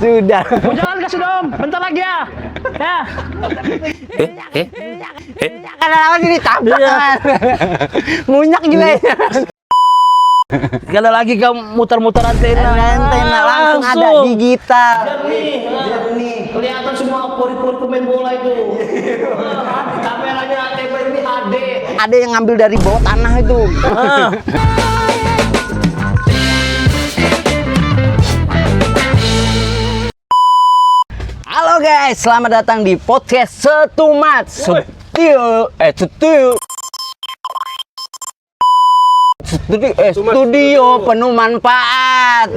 Sudah. Mau jalan kasih dong, bentar lagi ya. Ya. Karena lama ini tabrak. Munyak juga ya. Gak ada lagi kamu muter-muter antena. Antena langsung ada digital. Jernih. Kelihatan semua pori-pori pemain bola itu. Kameranya TV ini HD. Ada yang ngambil dari bawah tanah itu. Halo guys, selamat datang di podcast Setumat. Studio penuh manfaat.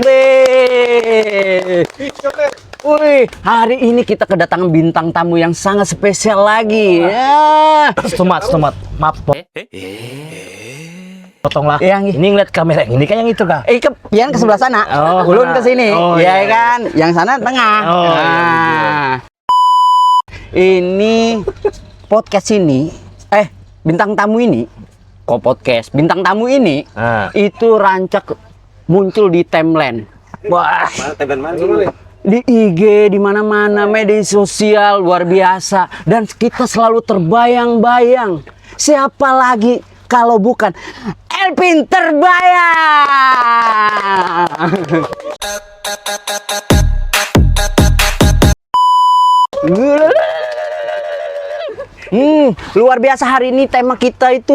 Wih, hari ini kita kedatangan bintang tamu yang sangat spesial lagi. Ya. Stomat. Maaf, potonglah. Yang ini ngeliat kamera ini kan yang itu kah? Pian ke sebelah sana. Oh, Ulun sana. ke sini. Oh, ya iya. kan? Yang sana tengah. Oh, iya. Ini podcast ini bintang tamu ini bintang tamu ini itu rancak muncul di timeline. Wah, Di IG, di mana-mana media sosial luar biasa, dan kita selalu terbayang-bayang siapa lagi kalau bukan Elpin Terbayang. Luar biasa hari ini tema kita itu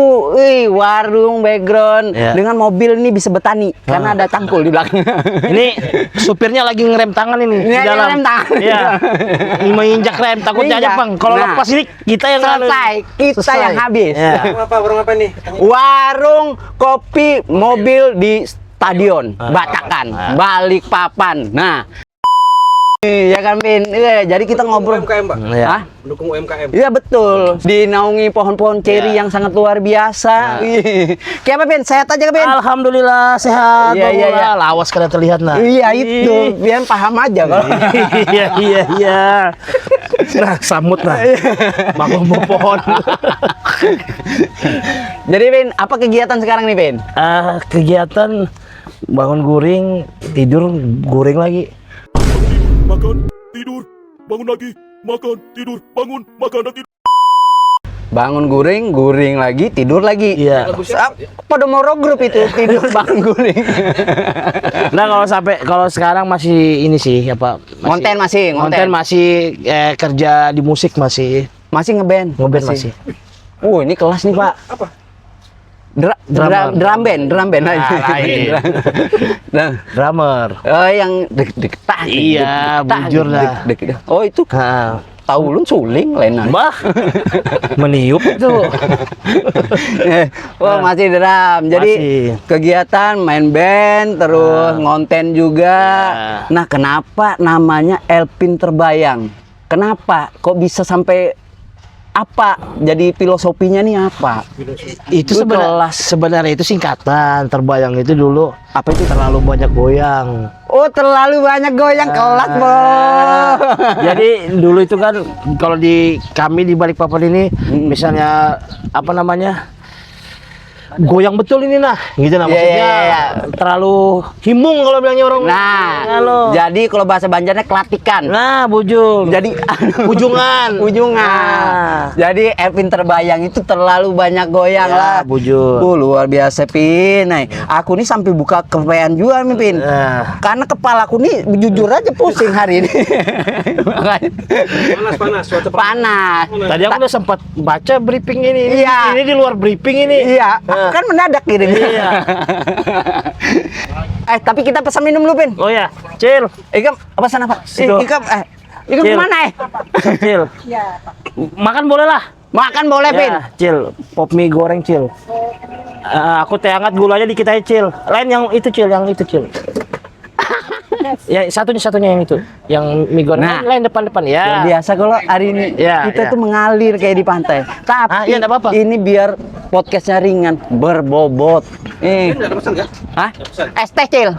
warung background dengan mobil ini bisa betani karena ada cangkul di belakang. ini supirnya lagi ngerem tangan ini di dalam. Ngerem tangan. Iya. Ini menginjak rem takutnya aja, Bang. Kalau lepas ini kita yang selesai, kita yang habis. Ya. Warung apa nih? Warung kopi mobil di Stadion Batakan, Balikpapan. Nah, ya kan Bin, jadi kita ngobrol. UMKM, Pak. Hah? Mendukung UMKM. Iya betul, dinaungi pohon-pohon ceri yang sangat luar biasa. Kayak apa Bin? Sehat aja kan Bin? Alhamdulillah sehat. Iya, iya, iya. Lawas kada terlihat nah. Iya itu, biar paham aja kalau. Iya. Nah, samut nah. Maklum pohon. Jadi Bin, apa kegiatan sekarang nih Bin? Kegiatan bangun guring, tidur guring lagi. Makan, tidur, bangun lagi, makan, tidur, bangun, makan, dan tidur. Bangun guring, guring lagi, tidur lagi. Iya. Podomoro Group itu tidur bangun guring. Nah, kalau sekarang masih ini sih apa? Konten masih kerja di musik masih ngeband masih. Ini kelas nih Pak. Apa? Drum band aja. Lain. Drummer. Yang deg-degan. Iya, bujur lah. Oh itu tahu ulun suling lainan. Bah, meniup itu. Masih drum. Jadi Masih. kegiatan main band terus ngonten juga. Nah, kenapa namanya Elpin Terbayang? Kenapa? Kok bisa sampai apa? Jadi filosofinya nih apa? Itu sebenarnya itu singkatan. Terbayang itu dulu Apa itu? terlalu banyak goyang. Oh, terlalu banyak goyang kelas, Bos. Jadi dulu itu kan kalau kami di Balikpapan ini misalnya apa namanya? Goyang betul ini nah, gitu nah maksudnya. Iya. Terlalu himung kalau bilangnya orang. Nah, jadi kalau bahasa Banjarnya kelatikan. Nah, bujung. Jadi ujungan. Ujungan. Jadi Elpin Terbayang itu terlalu banyak goyang lah. Bujur. Luar biasa Pin. Nah, aku nih sampai buka kepean juga nih Pin. Karena kepala aku nih jujur aja pusing hari ini. Panas, cuaca Panas. Tadi aku udah sempat baca briefing ini. Iya. Ini di luar briefing ini. Iya, kan mendadak gitu. Iya. Tapi kita pesan minum dulu Pin. Oh ya, Cil. Ikam pesan apa? Situ. Ikam Cil. kemana Cil. Makan boleh lah. Makan boleh Pin. Ya, Cil. Pop mie goreng, Cil. Aku teh hangat gulanya dikit aja, Cil. Lain yang itu, Cil. Ya, satunya yang itu. Yang mie goreng. Nah. Lain depan-depan ya. Luar biasa kalau hari ini kita tuh mengalir kayak di pantai. Tapi iya, enggak apa-apa. ini biar podcastnya ringan, berbobot. Ada pesan nggak? Hah? Es teh Cil.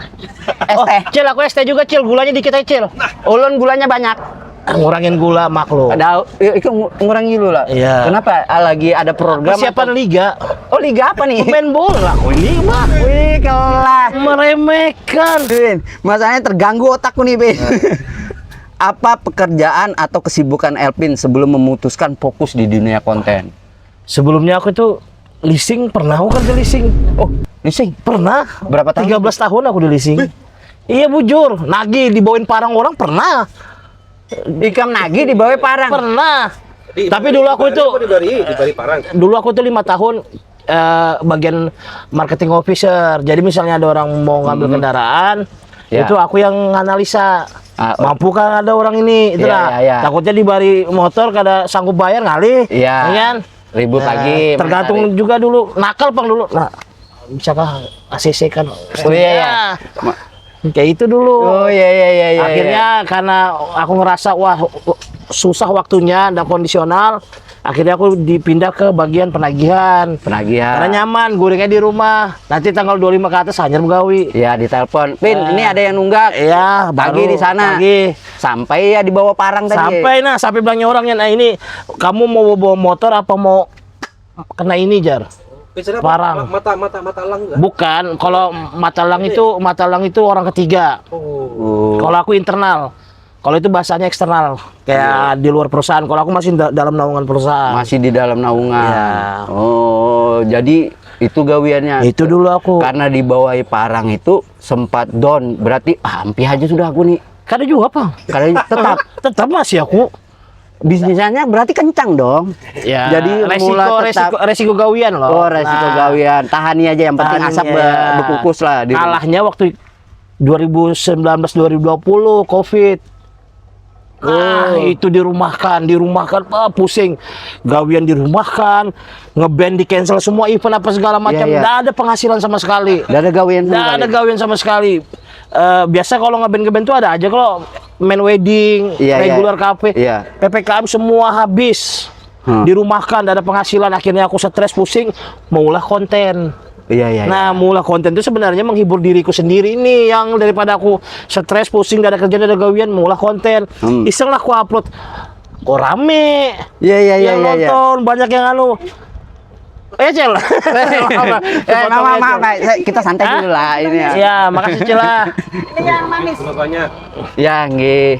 Es Oh, teh. Cil, aku es teh juga, Cil. Gulanya dikit aja, Cil. Ulun gulanya banyak. Ngurangin gula maklum. Ada itu ngurangi dulu lah. Iya. Kenapa? Lagi ada program Persiapan atau- liga. Oh, liga apa nih? Main bola. Oh, ini mah Wih, kelas. meremehkan. Bin, masalahnya terganggu otakku nih, Bin. apa pekerjaan atau kesibukan Elpin sebelum memutuskan fokus di dunia konten? Sebelumnya aku itu leasing, pernah aku kerja leasing. Oh, leasing. Pernah. Berapa tahun? 13 tahun aku di leasing. Iya bujur, nagih dibawain parang orang pernah. Ikam nagih di bawah parang. Pernah. Tapi dulu aku itu di Parang. dulu aku tuh 5 tahun bagian marketing officer. Jadi misalnya ada orang mau ngambil kendaraan, Ya. itu aku yang analisa. Mampu kan ada orang ini, itu Iya, lah. iya. Takutnya dibari motor kada sanggup bayar ngalih. Iya. Ya kan? Ribut lagi. Tergantung juga dulu, nakal Pang dulu. Nah, bisakah ACC kan? Oh iya. Kayak itu dulu. Oh iya. Akhirnya karena aku ngerasa wah susah waktunya dan kondisional, akhirnya aku dipindah ke bagian penagihan. Karena nyaman, gorengnya di rumah. Nanti tanggal 25 ke atas hanya begawi. Ya, ditelepon. Pin, ini ada yang nunggak. Iya, Pagi baru di sana. pagi. Sampai ya di bawah parang tadi. Sampai bilangnya orangnya, nah ini kamu mau bawa motor apa mau kena ini Jar? Parang. Mata lang enggak? Bukan, kalau mata lang itu orang ketiga. Oh. Kalau aku internal. Kalau itu bahasanya eksternal, kayak di luar perusahaan. Kalau aku masih dalam naungan perusahaan. Masih di dalam naungan. Iya. Oh, jadi itu gawiannya. Itu dulu aku. Karena di bawah parang itu sempat down. Berarti hampir aja sudah aku nih. Kada juga apa? Karena Tetap masih aku. bisnisnya berarti kencang dong. Ya. Jadi mula tetap resiko gawian loh. Oh, resiko Nah, gawian. Tahani aja yang penting tahaninya. asap berkukus lah di rumah. Kalahnya waktu 2019-2020 COVID. Nah, itu dirumahkan, pusing. Gawian dirumahkan, ngeband di cancel semua event apa segala macam. Iya. Nggak ada penghasilan sama sekali. Nggak ada gawian sama Nggak ada sekali. gawian sama sekali. Biasa kalau ngeband tuh ada aja kalau main wedding, Iya, regular cafe, Iya. PPKM semua habis. Dirumahkan, nggak ada penghasilan. Akhirnya aku stres, pusing, maulah konten. Iya. Nah, mulai konten itu sebenarnya menghibur diriku sendiri ini, yang daripada aku stres, pusing, gak ada kerjaan, gak ada gawian, mulai konten. Iseng lah aku upload. Kok rame? Iya. Yang nonton, banyak yang anu. Cel. Maaf, kita santai dulu lah ini ya. Ya, makasih Cel lah. Ini yang manis. Banyak. Ya, nggih.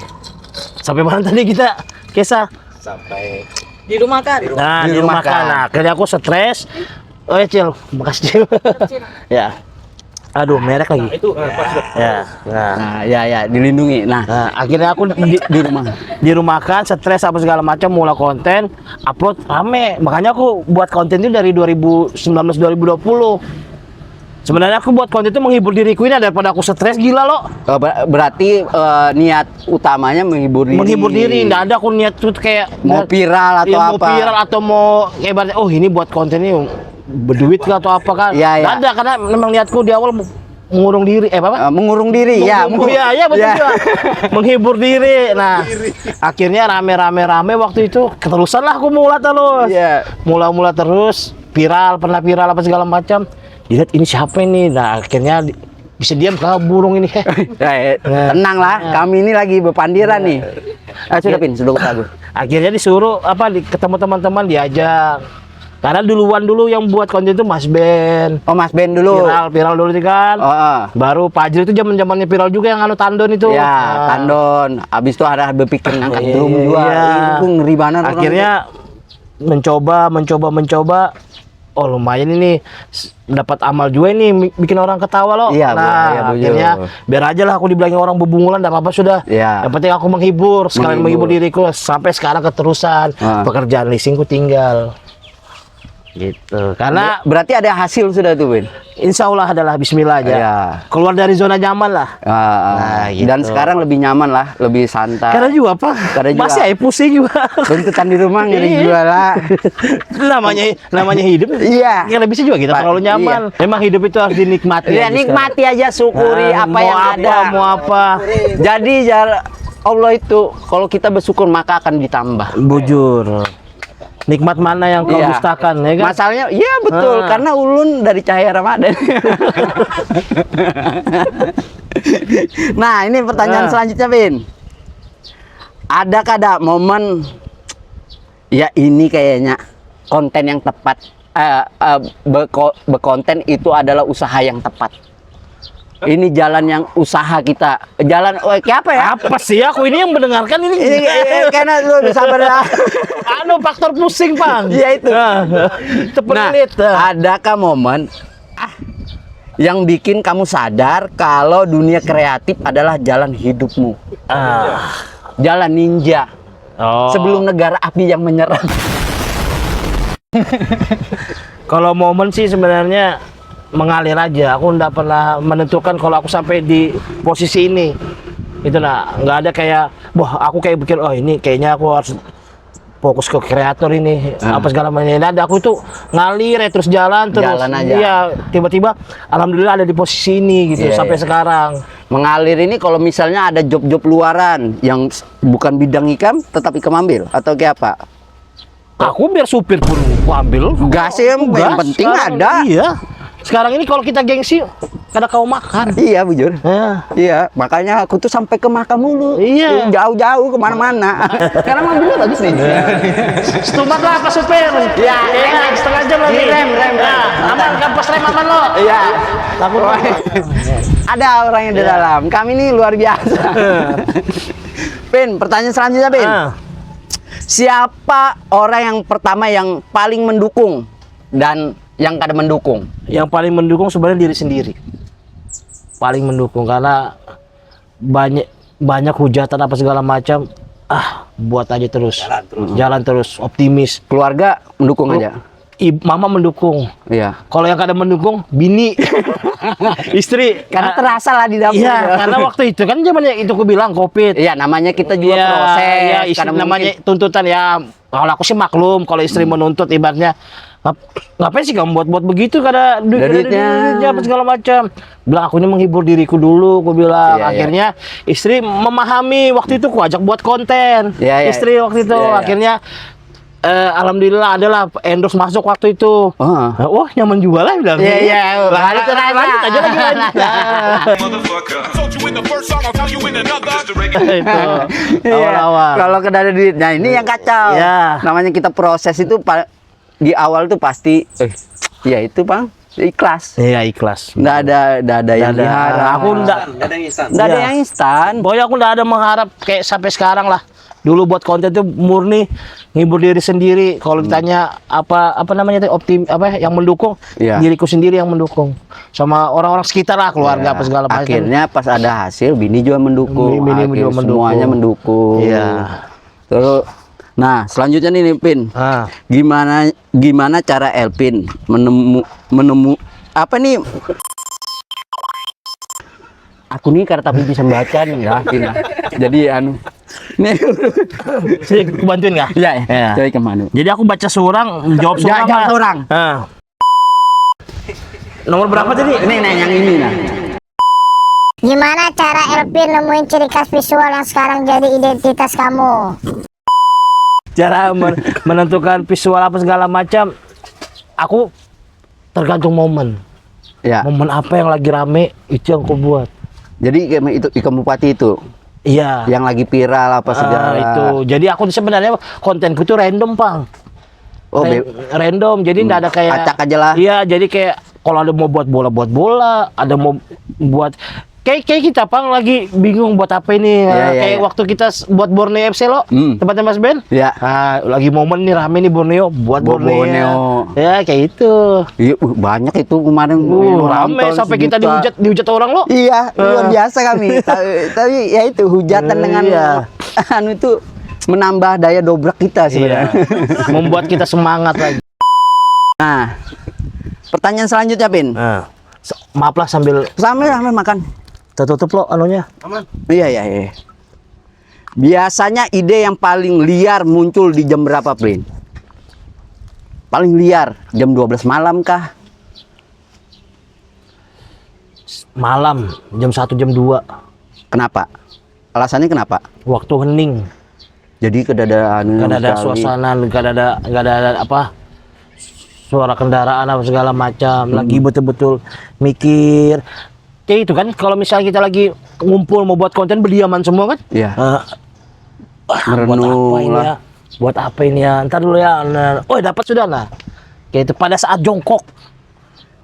Sampai mana tadi kita, Kesa? Sampai Di rumah kan? Nah, Di di rumah rumah kan. kan. Nah, akhirnya aku stres. Cel, makasih Cel. Ya. Aduh, merek lagi. itu pas sudah. Ya. Nah. Nah, ya, dilindungi. Nah, Akhirnya aku di rumah. di rumah kan, stres apa segala macam, mulai konten, upload rame. Makanya aku buat konten itu dari 2019-2020. Sebenarnya aku buat konten itu menghibur diriku ini daripada aku stres, gila loh. Berarti niat utamanya menghibur diri. Menghibur diri, enggak ada aku niat tuh kayak Mau viral atau ya, apa? mau viral atau mau kayak ibaratnya, oh ini buat konten ini berduit kah atau apa kan? Iya, Nggak iya. ada, karena memang niatku di awal mengurung diri, apa? Mengurung diri, ya. Iya betul Ya. juga. Menghibur diri. Nah, akhirnya rame waktu itu keterusan lah aku mulai terus. Iya. Mula terus pernah viral apa segala macam. Dilihat ini siapa ini? Nah, akhirnya bisa diam ke burung ini. Tenang lah, kami ini lagi berpandiran nih. Sudah Pin, sudah aku. Akhirnya disuruh ketemu teman-teman, diajak. Karena dulu yang buat konten itu Mas Ben. Oh, Mas Ben dulu. Viral dulu sih kan. Baru Pajri itu zaman-zamannya viral juga yang anu Tandon itu. Ya, Nah, Tandon. Abis itu ada berpikir ngangkat Iya. drum juga. Itu ngeri banget. Akhirnya mencoba. Oh, lumayan ini dapat amal juga ini, bikin orang ketawa loh. Iya, Bu. Nah, Iya, Bu, akhirnya biar aja lah aku dibilangin orang bebungulan, enggak apa-apa sudah. Iya. Yang penting aku menghibur, sekalian menghibur diriku sampai sekarang keterusan. Pekerjaan leasingku tinggal. Gitu. Karena berarti ada hasil sudah tuh, Win. insya Allah adalah bismillah aja. Iya. Keluar dari zona nyaman lah. Nah, gitu. Dan sekarang lebih nyaman lah, lebih santai. Karena juga apa? Karena juga- Masih aja pusing juga. Tuntutan di rumah ngeri Iya. juga lah. namanya hidup. Iya. Nggak bisa juga kita terlalu nyaman. Memang hidup itu harus dinikmati. Ya aja nikmati aja, syukuri sekarang. apa yang ada. Mau apa? Jadi Allah itu kalau kita bersyukur maka akan ditambah. Bujur. Nikmat mana yang kau Iya. dustakan, ya kan? Masalahnya, iya betul, karena ulun dari cahaya Ramadan. Nah, ini pertanyaan selanjutnya, Bin. Ada momen, ya ini kayaknya konten yang tepat, berkonten itu adalah usaha yang tepat. Ini jalan yang usaha kita. Jalan kayak apa ya? Apa sih aku ini yang mendengarkan ini? Karena lu sabar lah. Anu faktor pusing, Bang. Iya itu. Cepet. Adakah momen yang bikin kamu sadar kalau dunia kreatif adalah jalan hidupmu? Jalan ninja. Sebelum negara api yang menyerang. Kalau momen sih sebenarnya mengalir aja. Aku nggak pernah menentukan kalau aku sampai di posisi ini. Itu nah, nggak ada kayak, wah aku kayak bikin, oh ini kayaknya aku harus fokus ke kreator ini, apa segala macam. Nah, ada aku itu ngalir ya, terus jalan Jalan aja. Iya, tiba-tiba alhamdulillah ada di posisi ini gitu sampai sekarang. Mengalir ini kalau misalnya ada job-job luaran yang bukan bidang ikam, tetap ikam ambil atau kayak apa? Aku biar supir pun aku ambil. Gas ya, yang penting sekarang, ada. Iya. Sekarang ini kalau kita gengsi, kada kau makan. Iya, bujur. Iya, makanya aku tuh sampai ke makam mulu. Iya. Jauh-jauh kemana-mana. Karena mobilnya bagus nih. Stumat lah Pak supir. Iya, enak, setengah jam lagi. Rem. Nah, aman kan pas rem aman lo. Iya. Takut Ada orang yang di dalam. Kami ini luar biasa. Pin, pertanyaan selanjutnya, Pin. Siapa orang yang pertama yang paling mendukung dan yang kada mendukung? Yang paling mendukung sebenarnya diri sendiri. Paling mendukung karena banyak hujatan apa segala macam. Buat aja terus. Jalan terus, optimis. Keluarga mendukung aja. Mama mendukung. Iya. Kalau yang kada mendukung, bini, istri. Karena terasa lah di dapur. Iya, karena waktu itu kan zamannya itu aku bilang COVID. Iya, namanya kita juga proses. Iya, istri Karena namanya tuntutan ya. Kalau aku sih maklum, kalau istri menuntut ibaratnya ngapain sih kamu buat begitu kada duitnya apa segala macam. Bilang aku ini menghibur diriku dulu, aku bilang. Iya, akhirnya istri memahami waktu itu aku ajak buat konten. Iya, iya. Istri waktu itu akhirnya alhamdulillah adalah endorse masuk waktu itu. Wah, nyaman juga lah bilang. Iya. Lanjut aja lagi. Told you in the first song, I'll tell you in another. Itu awal-awal. Kalau kada ada duit, nah ini yang kacau. Iya. Namanya kita proses itu di awal tuh pasti, ya itu bang, ikhlas. Iya, ikhlas. Nggak ada yang diharap. Aku Nggak ada yang instan. Nggak ada Iya. yang instan. Pokoknya aku nggak ada mengharap kayak sampai sekarang lah. Dulu buat konten tuh murni ngibur diri sendiri. Kalau ditanya apa namanya tuh yang mendukung, Iya. diriku sendiri yang mendukung. Sama orang-orang sekitar lah, keluarga apa segala macam. Akhirnya pas ada hasil, bini juga mendukung. Bini juga mendukung. Semuanya mendukung. Iya. Terus, nah selanjutnya nih Pin, gimana cara Elpin menemu apa nih? Aku nih karena tapi bisa baca nih ya, Pin. Jadi nih, Saya bantuin nggak? ya, Iya. coba kemana? Jadi aku baca seorang, jawab seorang. Jawab seorang. Nomor berapa tadi? Ini nah yang ini nah. Gimana cara Elpin nemuin ciri khas visual yang sekarang jadi identitas kamu? Cara menentukan visual apa segala macam, aku tergantung momen. Ya. Momen apa yang lagi rame itu yang aku buat. Jadi itu ikan bupati itu Iya. yang lagi viral apa segala. Itu. Jadi aku sebenarnya kontenku tuh random, Bang. Oh, Random. Jadi enggak ada kayak acak aja lah. Iya, jadi kayak kalau ada mau buat bola, ada mau buat kayak kita Pang lagi bingung buat apa ini. Kayak waktu kita buat Borneo FC lo, tempatnya Mas Ben. Iya. Lagi momen nih rame nih Borneo, buat Borneo. Ya kayak itu. Iya, banyak itu kemarin Rame nonton sampai kita sejuta. dihujat orang lo. Iya, luar biasa kami. Tapi ya itu hujatan dengan itu menambah daya dobrak kita sebenarnya. Membuat kita semangat lagi. Nah, pertanyaan selanjutnya, Pin. Maaf lah sambil Makan. tutup lo anunya. Iya. Biasanya ide yang paling liar muncul di jam berapa, Pin? Paling liar jam 12 malam kah? Malam, jam 1, jam 2. Kenapa? Alasannya kenapa? Waktu hening. Jadi kada ada suasana, kada ada apa? Suara kendaraan apa segala macam. Lagi betul-betul mikir. Kayak itu kan kalau misalnya kita lagi ngumpul mau buat konten berdiaman semua kan? Iya. Merenung lah. Buat apa ini ya? Ntar dulu ya. Oh, dapat sudah lah. Kayak itu pada saat jongkok.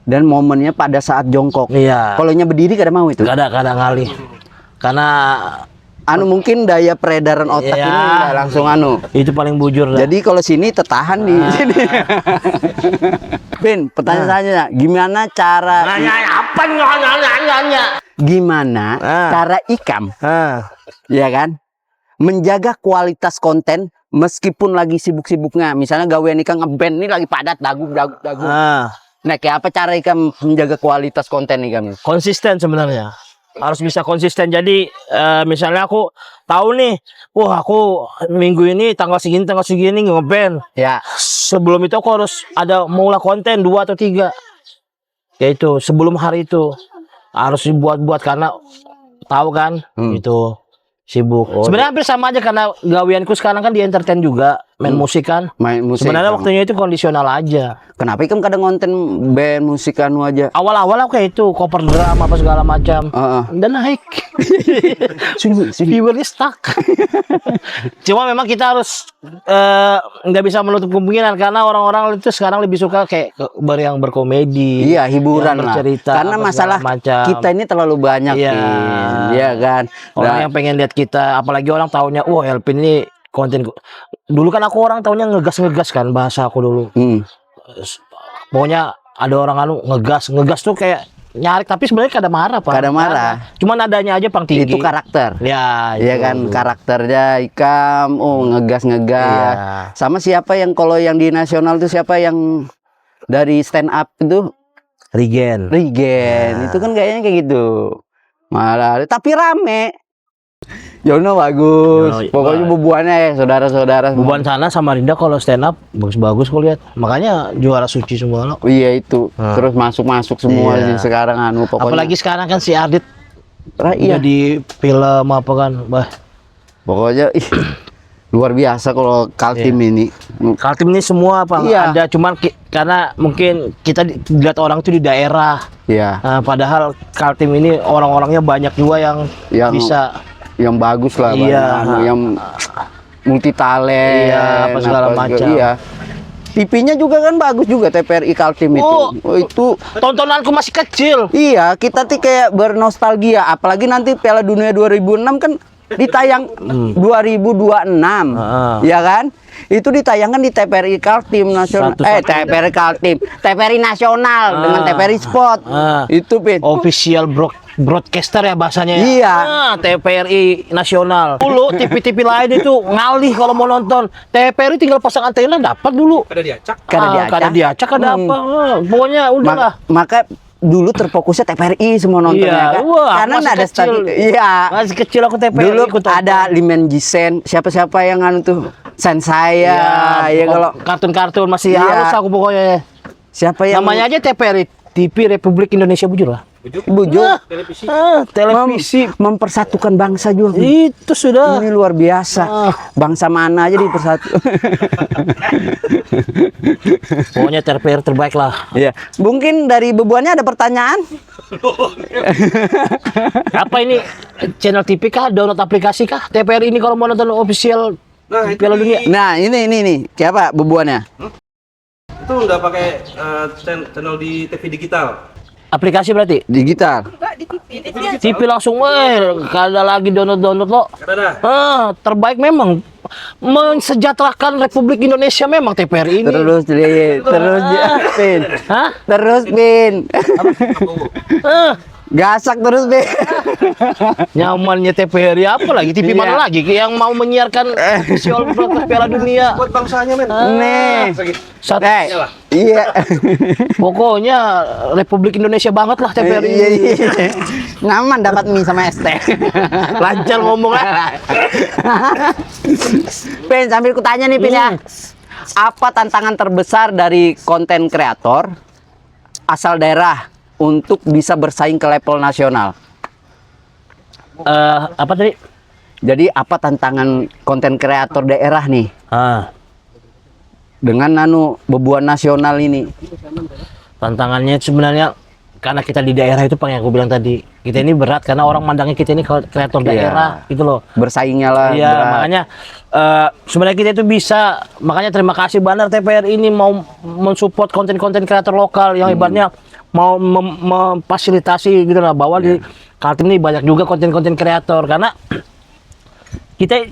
Dan momennya pada saat jongkok. Iya. Kalau nya berdiri kada mau itu. Kadang ngalih. Karena Mungkin daya peredaran otak Iya. ini udah langsung itu paling bujur dah. Jadi kalau sini tertahan di sini. Pin, pertanyaan selanjutnya, gimana cara apa nanya? gimana cara Ikam, ya kan, menjaga kualitas konten meskipun lagi sibuk-sibuknya. Misalnya gawean Ikam ngeband nih lagi padat dagu. Nah, kayak apa cara Ikam menjaga kualitas konten Ikam? Konsisten sebenarnya. Harus bisa konsisten. Jadi misalnya aku tahu nih, wah aku minggu ini tanggal segini ngeband. Ya. Sebelum itu aku harus ada mulai konten 2 atau 3. Yaitu sebelum hari itu harus dibuat-buat karena tahu kan itu sibuk. Sebenarnya hampir sama aja karena gaweanku sekarang kan di entertain juga, main musik kan. Main musik. Sebenarnya waktunya itu kondisional aja. Kenapa Ikam kadang konten band musik aja? Awal-awal aku kayak itu cover drum apa segala macam. Dan naik. Viewernya stuck. Cuma memang kita harus nggak bisa menutup kemungkinan karena orang-orang itu sekarang lebih suka kayak yang berkomedi. Iya, hiburan yang lah. bercerita, Karena apa masalah segala macam. kita ini terlalu banyak, Iya. Iya kan. Orang yang pengen lihat kita, apalagi orang taunya, wah Elpin ini konten. Dulu kan aku orang taunya ngegas kan bahasa aku dulu. Pokoknya ada orang ngegas tuh kayak nyarik, tapi sebenarnya kada marah Pak. Kada marah. Cuma nadanya aja pang tinggi. Itu karakter. Ya, Iya kan, karakternya Ikam, ngegas. Iya. Sama siapa yang kalau yang di nasional tuh siapa yang dari stand up itu? Regen. Itu kan kayaknya kayak gitu. Malah tapi rame. Jono bagus. Pokoknya bubuannya ya, saudara-saudara. Bubuan sana sama Rinda kalau stand up bagus-bagus kok lihat. Makanya juara suci semua lo. Iya itu. Terus masuk semua Iya. sekarang pokoknya. Apalagi sekarang kan si Adit Iya. jadi film apa kan, Pokoknya luar biasa kalau Kaltim ini. Kaltim ini semua apa Iya. ada, cuman karena mungkin kita dilihat orang itu di daerah. Iya. Padahal Kaltim ini orang-orangnya banyak juga yang bisa yang bagus lah, Iya. yang multi talent, Iya, apa segala macam. Iya. TV-nya juga kan bagus juga TPRI Kaltim itu. Itu tontonanku masih kecil. iya, kita tuh kayak bernostalgia, apalagi nanti Piala Dunia 2006 kan ditayang 2026. Ya kan? Itu ditayangkan di TPRI Kaltim nasional. TPRI Kaltim, TPRI nasional dengan TPRI Sport. Itu Pin. Official broadcaster ya bahasanya ya. Iya. TPRI nasional. Dulu TV-TV lain itu ngalih kalau mau nonton. TPRI tinggal pasang antena dapat dulu. Kada diacak. Kada diacak kada apa. Pokoknya udahlah. Maka dulu terfokusnya TPRI semua nontonnya kan. Wah, Karena masih nggak ada kecil. Iya. Masih kecil aku TPRI. Dulu ikut tonton. ada Limen Jisen, siapa-siapa yang tuh Sen saya. Ya kalau kartun-kartun masih Iya. halus aku pokoknya. siapa yang Namanya aja TPRI, TV Republik Indonesia Bujur lah. Bujuk Televisi. mempersatukan bangsa juga. Itu sudah. Ini luar biasa. Bangsa mana aja dipersatu. Pokoknya TPRI terbaik lah. Iya. Mungkin dari bebuannya ada pertanyaan? Apa ini channel TV kah? Download aplikasi kah? TPRI ini kalau mau nonton official Piala Dunia. Nah, ini nih. Siapa bebuannya? Itu udah pakai channel di TV digital. Aplikasi berarti? Digital. TV langsung, kada lagi download lo. Kada dah. Terbaik memang. Mensejahterakan Republik Indonesia memang TPRI ini. Terus Pin. Hah? Terus Pin. Gasak terus Pin. Nyamannya TPRI apa lagi? TV Iya. mana lagi yang mau menyiarkan official broadcast Piala Dunia? Buat bangsanya men. Nih. Satu, Iya. pokoknya Republik Indonesia banget lah TPRI. Iya. Nyaman dapat mie sama es teh. Lancar ngomong lah. Pin, sambil kutanya nih Pin ya. Apa tantangan terbesar dari konten kreator asal daerah untuk bisa bersaing ke level nasional? Apa tadi? Jadi apa tantangan konten kreator daerah nih dengan bebuan nasional ini? Tantangannya sebenarnya karena kita di daerah itu yang aku bilang tadi, kita ini berat karena orang mandangnya kita ini kreator daerah gitu loh. Bersaingnya lah. Iya, berat. makanya sebenarnya kita itu bisa, makanya terima kasih banget TPRI ini mau mensupport konten-konten kreator lokal yang ibaratnya mau memfasilitasi gitu lah, bahwa di Kaltim ini banyak juga konten-konten kreator, karena kita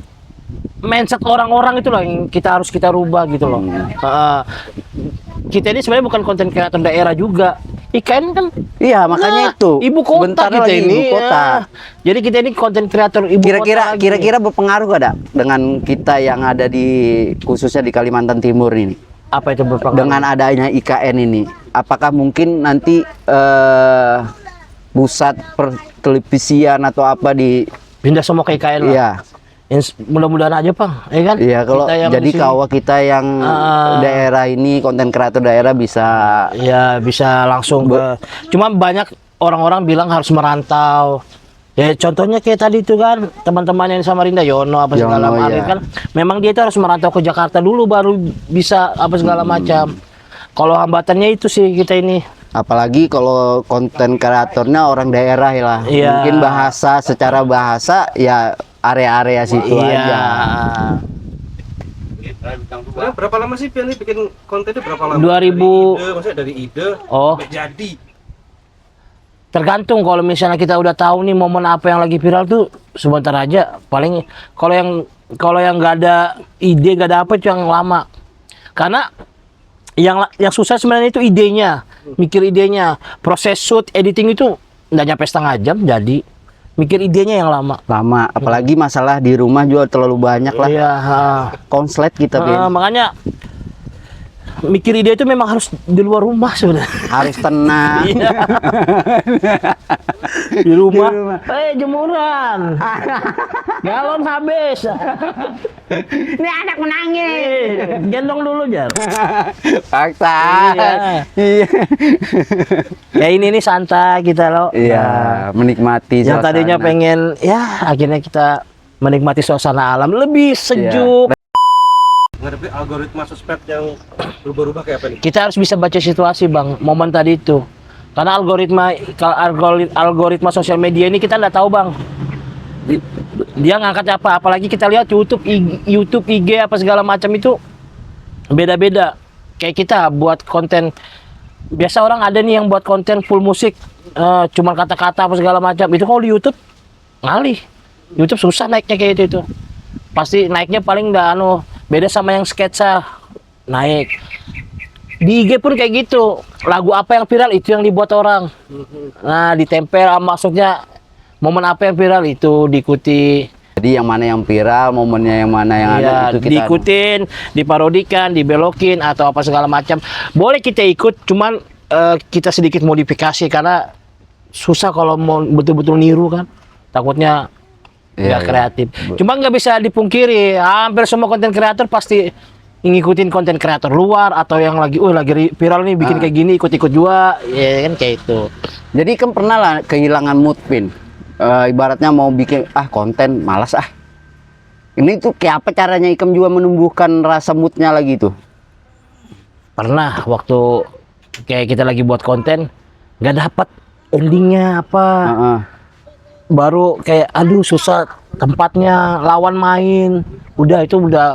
mindset orang-orang itu loh yang kita harus kita rubah gitu loh. Kita ini sebenarnya bukan konten kreator daerah juga. IKN kan, Iya, makanya itu. ibu kota Sebentar kita lagi ini. ibu kota. Jadi kita ini konten kreator ibu kota. Kira-kira berpengaruh gak, Dak, dengan kita yang ada di khususnya di Kalimantan Timur ini? Apa itu berpengaruh? Dengan adanya IKN ini, apakah mungkin nanti pusat pertelevisian atau apa di Pindah semua ke IKN lah. iya. Mudah-mudahan aja, Bang. Ya kan? Iya, kalau Kita yang jadi di sini, kalau kita yang daerah ini konten kreator daerah bisa ya bisa langsung ke. Cuma banyak orang-orang bilang harus merantau. Ya contohnya kayak tadi itu kan teman-teman yang di Samarinda, Yono apa segala Yono, macam iya. kan. Memang dia itu harus merantau ke Jakarta dulu baru bisa apa segala macam. Kalau hambatannya itu sih kita ini. apalagi kalau konten kreatornya orang daerah ya lah. Iya. Mungkin secara bahasa ya area-area situ Iya. aja. Nah, berapa lama sih Pian ini bikin kontennya berapa lama? 2000. Maksudnya dari ide Oh. sampai jadi. Tergantung, kalau misalnya kita udah tahu nih momen apa yang lagi viral tuh sebentar aja. Paling kalau yang nggak ada ide, nggak ada apa, itu yang lama. Karena yang susah sebenarnya itu idenya, mikir idenya. Proses shoot, editing itu nggak nyampe setengah jam jadi. Mikir idenya yang lama. Lama, apalagi masalah di rumah juga terlalu banyak lah. Iya. Konslet kita, Ben. Makanya mikir ide itu memang harus di luar rumah sebenarnya. Harus tenang. Iya. Di rumah. Jemuran. Galon habis. Ini anak menangis. Gendong dulu, Jar. Paksa. Iya. Iya. Ya ini nih santai kita loh. Iya, menikmati Yang suasana. tadinya pengen, ya akhirnya kita menikmati suasana alam lebih sejuk. Menghadapi algoritma sosmed yang berubah-ubah kayak apa nih? Kita harus bisa baca situasi, Bang, momen tadi itu. Karena algoritma sosial media ini kita nggak tahu, Bang. Dia ngangkat apa, apalagi kita lihat YouTube, IG apa segala macam itu beda-beda. Kayak kita buat konten, biasa orang ada nih yang buat konten full musik, cuman kata-kata apa segala macam. Itu kalau di YouTube ngalih. YouTube susah naiknya kayak itu. Pasti naiknya paling beda sama yang sketsa naik. Di IG pun kayak gitu. Lagu apa yang viral itu yang dibuat orang. Nah, ditempel, maksudnya momen apa yang viral itu diikuti. Jadi yang mana yang viral, momennya yang mana yang ada Iya, itu kita diikutin, diparodikan, dibelokin atau apa segala macam. Boleh kita ikut, cuman kita sedikit modifikasi karena susah kalau mau betul-betul niru kan. Takutnya Iya, nggak iya. kreatif. Cuma nggak bisa dipungkiri, hampir semua konten kreator pasti ngikutin konten kreator luar atau yang lagi viral nih bikin kayak gini, ikut-ikut juga, ya kan kayak itu. Jadi kan pernah lah kehilangan mood, Pin. Ibaratnya mau bikin konten malas ah. Ini tuh kayak apa caranya Ikam juga menumbuhkan rasa moodnya lagi tuh? Pernah waktu kayak kita lagi buat konten nggak dapat endingnya apa. Heeh. Baru kayak aduh susah tempatnya, lawan main, udah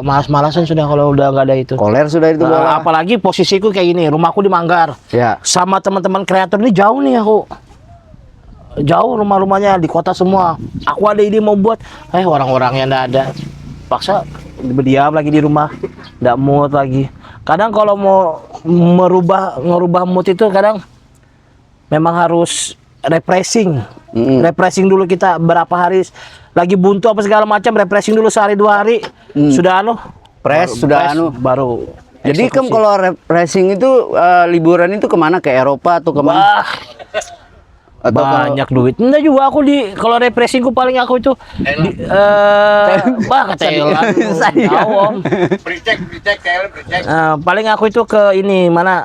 malas-malasan sudah kalau udah nggak ada itu. Koler sudah itu bola. Apalagi posisiku kayak gini, rumahku di Manggar, Ya. sama teman-teman kreator ini jauh nih aku, jauh rumah-rumahnya di kota semua. Aku ada ide mau buat, orang-orangnya nggak ada, paksa berdiam lagi di rumah, nggak mood lagi. Kadang kalau mau ngerubah mood itu kadang memang harus refreshing. Refreshing dulu kita berapa hari lagi buntu apa segala macam, refreshing dulu sehari 2 hari. Sudah baru. Jadi Ikam eksekusi. kalau racing itu liburan itu kemana? Ke Eropa atau kemana? Wah, Atau banyak duit. Enggak juga aku kalau refreshingku paling aku itu ke Thailand. Tahu, Om. Paling aku itu ke ini mana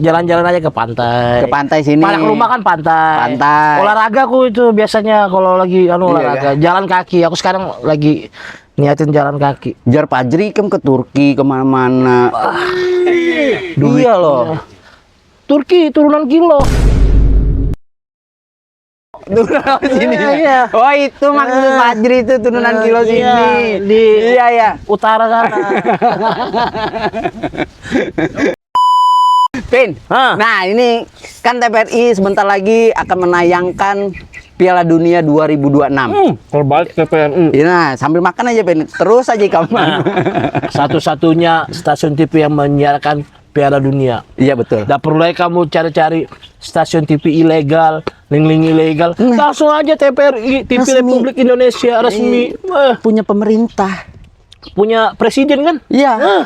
jalan-jalan aja ke pantai. Ke pantai sini. Paling rumah kan pantai. Pantai. Olahraga aku itu biasanya kalau lagi olahraga, kan? jalan kaki. Aku sekarang lagi niatin jalan kaki. Jar Pajri Ikam ke Turki kemana-mana. Iya loh. Turki turunan kilo. Turunan sini. Iya. Oh itu maksud Pajri itu turunan kilo Iya, sini. Iya ya. Utara sana. Pin. Hah? Nah, ini kan TVRI sebentar lagi akan menayangkan Piala Dunia 2026. Kalau balik ke PRI. Nah, sambil makan aja, Pin. Terus aja kamu. Satu-satunya stasiun TV yang menyiarkan Piala Dunia. Iya, betul. Tidak perlu lagi kamu cari-cari stasiun TV ilegal, link-link ilegal. Langsung aja TVRI, TV Resmi. Republik Indonesia resmi. Punya pemerintah. Punya presiden kan? Iya.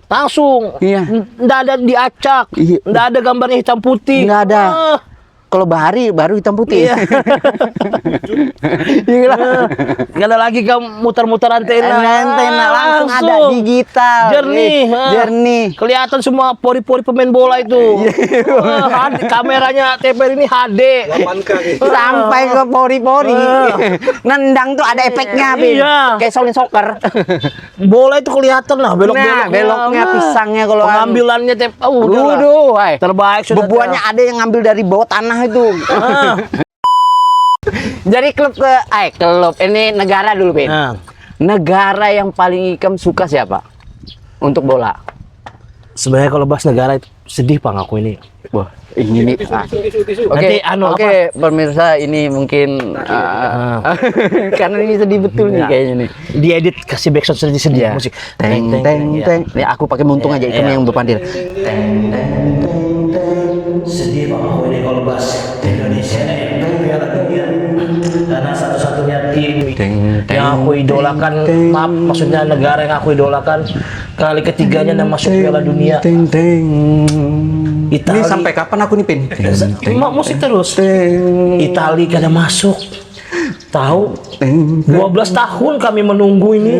Langsung. Iya. Nggak ada diacak. Iya. Nggak ada gambarnya hitam putih. Nggak ada. Ah. Kalau Bahari baru hitam putih. Iya. Nggak ada lagi kamu muter-muter antena. Antena langsung ada digital. Jernih. Jernih. Kelihatan semua pori-pori pemain bola itu. Kameranya TVRI ini HD. 8K nih. Sampai ke pori-pori. Nendang tuh ada efeknya, Pin. Iya. Kayak Shaolin Soccer. Bola itu kelihatan lah belok-beloknya. Nah, beloknya, pisangnya kalau pengambilannya udahlah. Waduh, wah. Terbaik sudah. Bebuannya ada yang ngambil dari bawah tanah itu. Jadi klub ini negara dulu, Pin. Nah, Negara yang paling Ikam suka siapa? Untuk bola. sebenarnya kalau bahas negara itu sedih Pak aku ini. Wah, ini nih. Nanti anu Oke, pemirsa ini mungkin karena ini sedih betul nih Ya. kayaknya nih. Diedit kasih backsound sedih-sedih Iya. musik. Teng teng teng. Nih aku pakai muntung aja, Ikam yang berpandil. Sedih Pak aku ini kalau bahas Indonesia Piala Dunia karena satu-satunya tim yang aku idolakan, maaf maksudnya negara yang aku idolakan kali ketiganya yang masuk Piala Dunia. Teng teng. Itali. Ini sampai kapan aku nih, Pin? Musik terus. Itali kada masuk. Tahu? 12 tahun kami menunggu ini.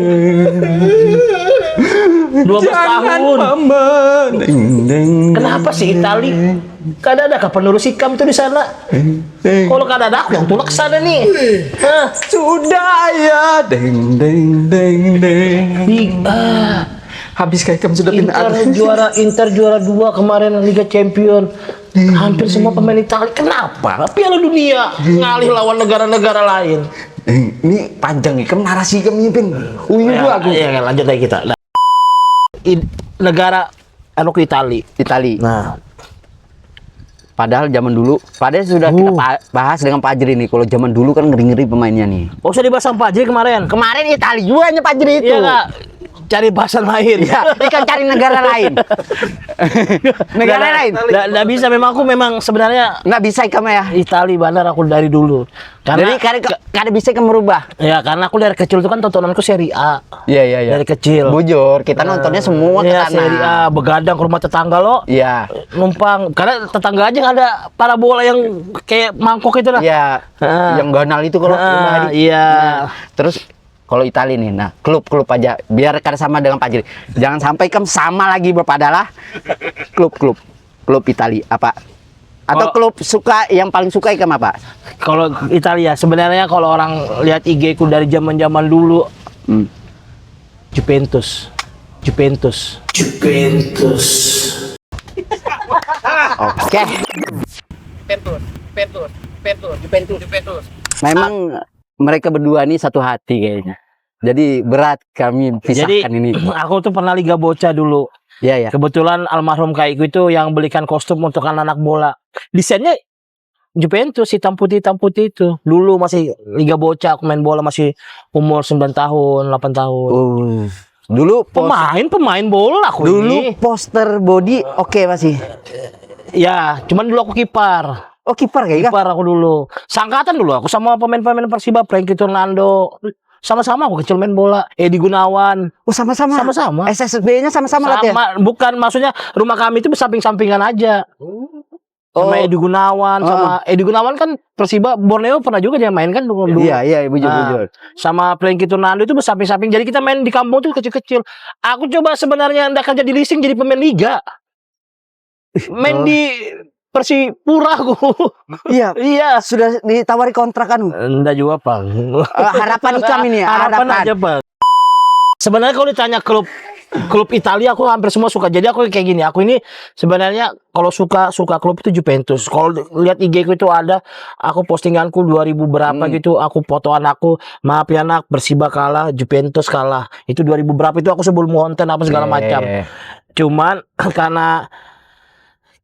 12 tahun. Kenapa sih Itali? Kada ada kah penerus Ikam itu di sana? Kalau kada ada aku yang tulak ke sana nih. Hah? Sudah ya. Deng deng deng deng. Habis kayak kamu sudah pindah. Inter juara 2 kemarin Liga Champion. Hampir semua pemain Italia. Kenapa? Piala Dunia ngalih lawan negara-negara lain. Ini panjang Ikam narasi Ikam ini, Pin. Aku. Ya, lanjut aja kita. Nah, negara anu ke Itali. Itali. Nah, Padahal sudah kita bahas dengan Pak Ajri nih. Kalau zaman dulu kan ngeri-ngeri pemainnya nih. oh usah dibahas sama Pak Ajri kemarin. Kemarin Itali juga hanya Pak Ajri itu. Iya nggak? Cari bahasan lain. Ya, ikan cari negara lain. Negara lain. Nggak bisa. Memang aku sebenarnya Nggak bisa kamu ya. Itali benar aku dari dulu. Jadi karena bisa kamu merubah. Ya karena aku dari kecil itu kan tontonanku Serie A. Iya. Dari kecil. Bujur, kita nontonnya semua ke Iya, sana. Serie A, begadang ke rumah tetangga lo. Iya. Numpang karena tetangga aja nggak ada parabola yang kayak mangkok itu lah. Iya. Yang ganal itu kalau lima hari. Iya. Nah, terus kalau Itali nih, nah klub aja biar kada sama dengan Pak Ajri. Jangan sampai kamu sama lagi berpadalah klub Itali apa? Atau klub yang paling suka Ikam apa? Kalau Italia sebenarnya kalau orang lihat IG ku dari zaman-zaman dulu Juventus. Oke. Juventus. Memang mereka berdua ini satu hati kayaknya. Jadi berat kami pisahkan ini. Aku tuh pernah Liga Bocah dulu. Iya. Kebetulan almarhum kaiku itu yang belikan kostum untuk anak-anak bola. Desainnya Juventus hitam putih itu. Dulu masih Liga Bocah, aku main bola masih umur 9 tahun, 8 tahun. Dulu Pemain bola aku ini. poster body oke masih. Ya, cuman dulu aku kiper. Oh, kiper kayak Kiper aku dulu. Sangkatan dulu aku sama pemain-pemain Persiba, Frankie Turnando. Sama-sama aku kecil main bola. Edi Gunawan. Oh, sama-sama. Sama-sama. SSB-nya sama-sama latihan. Bukan maksudnya rumah kami itu bersamping-sampingan aja. Sama Edi Gunawan, sama Edi Gunawan kan Persiba Borneo pernah juga dia main kan dulu. Iya, bujur. Sama Frankie Turnando itu bersamping-samping. Jadi kita main di kampung tuh kecil-kecil. Aku coba sebenarnya ndak kerja di leasing jadi pemain liga. Main di Persipura aku. Iya. Sudah ditawari kontrak kan? Enggak juga, Pak. Harapan Ikam ini ya, Harapan aja, Pak. Sebenarnya kalau ditanya klub Italia aku hampir semua suka. Jadi aku kayak gini, aku ini sebenarnya kalau suka klub itu Juventus. Kalau lihat IG ku itu ada aku postinganku 2000 berapa gitu, aku foto anakku, maaf ya nak, Persiba kalah, Juventus kalah. Itu 2000 berapa itu aku sebelum konten apa segala macam. Cuman karena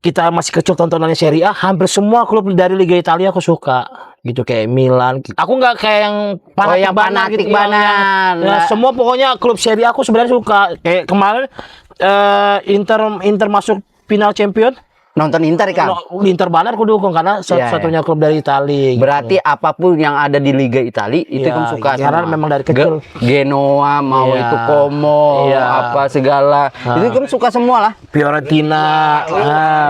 kita masih kecil tontonannya Serie A, hampir semua klub dari Liga Italia aku suka. Gitu kayak Milan. Aku nggak kayak yang yang fanatik banget. Ya, semua pokoknya klub Serie A aku sebenarnya suka. Kayak kemarin Inter masuk final champion. Nonton Inter kan? Inter banget aku dukung karena satu-satunya klub dari Italia. Berarti apapun yang ada di Liga Italia itu kamu suka karena memang dari kecil. Genoa mau itu Como apa segala. Itu kamu suka semua lah. Fiorentina.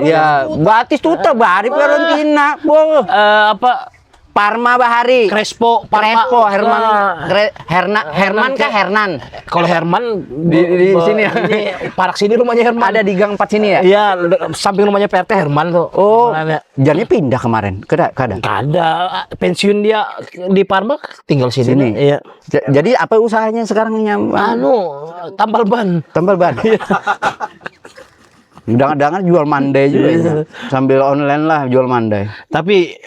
Ya, Batistuta Bahari Fiorentina. Apa Parma Bahari. Crespo, Herman kah Hernan? Kalau Herman Di sini ya. Ini Parak sini rumahnya Herman. Ada di gang 4 sini ya? Iya, samping rumahnya PRT Herman tuh. Oh, jadinya pindah kemarin. Kada. Ada pensiun dia di Parma tinggal sini. Iya. Jadi apa usahanya sekarang Tambal ban. Tambal ban. Jangan jual mandai juga ya. Sambil online lah jual mandai. Tapi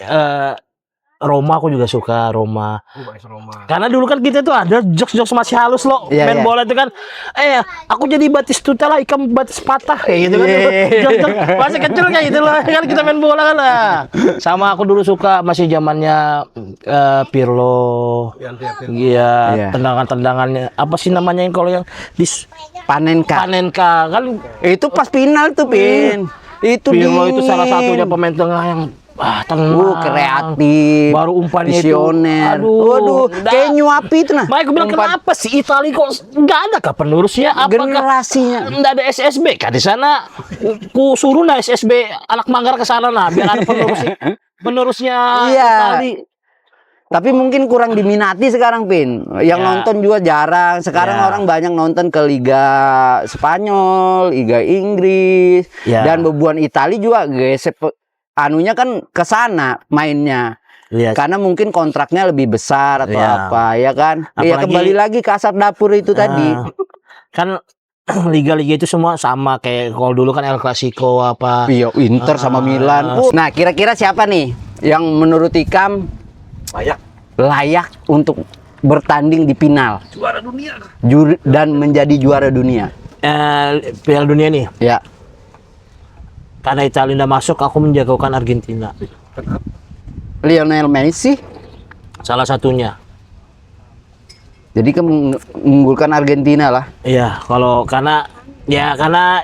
Roma aku juga suka Roma. Karena dulu kan kita tuh ada jokes masih halus loh. Main bola itu kan aku jadi Batistuta lah, ikan batis patah kayak gitu kan. Jokes masih kecil kayak gitu loh. Kan kita main bola kan lah. Sama aku dulu suka masih zamannya Pirlo. Iya, tendangan-tendangannya. Apa sih namanya yang kalau yang Panenka kan itu pas final tuh, Pin. Itu Pirlo itu salah satunya pemain tengah yang tenang, kreatif, baru umpannya visioner. itu. Waduh, kayak nyuapi itu nah. Makanya aku bilang kenapa sih Italia kok nggak ada kah penerusnya? Apakah generasinya nggak ada SSB kan di sana? Ku suruh lah SSB anak Manggar ke sana nah biar ada penerusnya Italia. Tapi mungkin kurang diminati sekarang, Pin. Yang nonton juga jarang. Sekarang orang banyak nonton ke Liga Spanyol, Liga Inggris, dan bebuan Italia juga gesek anunya kan ke sana mainnya. Karena mungkin kontraknya lebih besar atau apa, ya kan? Ya kembali lagi ke asap dapur itu tadi. Kan liga-liga itu semua sama kayak kalau dulu kan El Clasico apa. Iya, Inter sama Milan. Nah, kira-kira siapa nih yang menurut Ikam layak untuk bertanding di final? Juara dunia. Dan menjadi juara dunia. Piala dunia nih. Ya. Karena Italia udah masuk, aku menjagokan Argentina. Lionel Messi Salah satunya. Jadi kamu mengunggulkan Argentina lah. Iya, karena